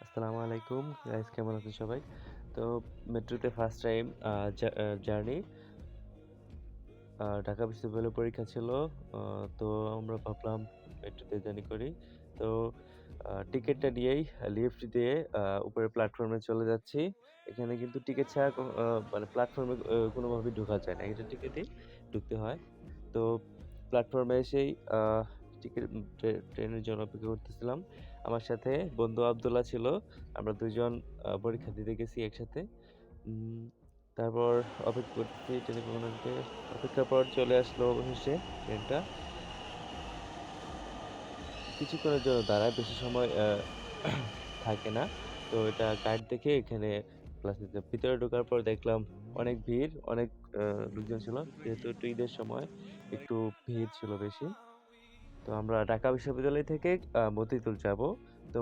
আসসালামু আলাইকুম গাইস, কেমন আছেন সবাই? তো মেট্রোতে ফার্স্ট টাইম জার্নি, ঢাকা বিশ্ববিদ্যালয়ের পরীক্ষা ছিল। তো আমরা ভাবলাম মেট্রোতে জার্নি করি। তো টিকেটটা নিয়েই লিফট দিয়ে উপরের প্ল্যাটফর্মে চলে যাচ্ছি। এখানে কিন্তু টিকেট ছাড়া মানে প্ল্যাটফর্মে কোনোভাবেই ঢোকা যায় না। এটা টিকেটেই ঢুকতে হয়। তো প্ল্যাটফর্মে এসেই আ টিকিট ট্রেনের জন্য অপেক্ষা করতেছিলাম। আমার সাথে বন্ধু আব্দুল্লাহ ছিল। আমরা ২ জন পরীক্ষা দিতে গেছি একসাথে। উম তারপর অপেক্ষা করতেছি ট্রেনে কখন আসবে। অপেক্ষার পর চলে আসলো অবশেষে ট্রেনটা। কিছুক্ষণের জন্য দাঁড়ায়, বেশি সময় থাকে না। তো এটা গাইড দেখে এখানে ক্লাসে ভিতরে ঢোকার পর দেখলাম অনেক ভিড়, অনেক আ লোকজন ছিল। যেহেতু একটু ঈদের সময় একটু ভিড় ছিল বেশি। তো আমরা ঢাকা বিশ্ববিদ্যালয় থেকে মতিঝিল যাবো। তো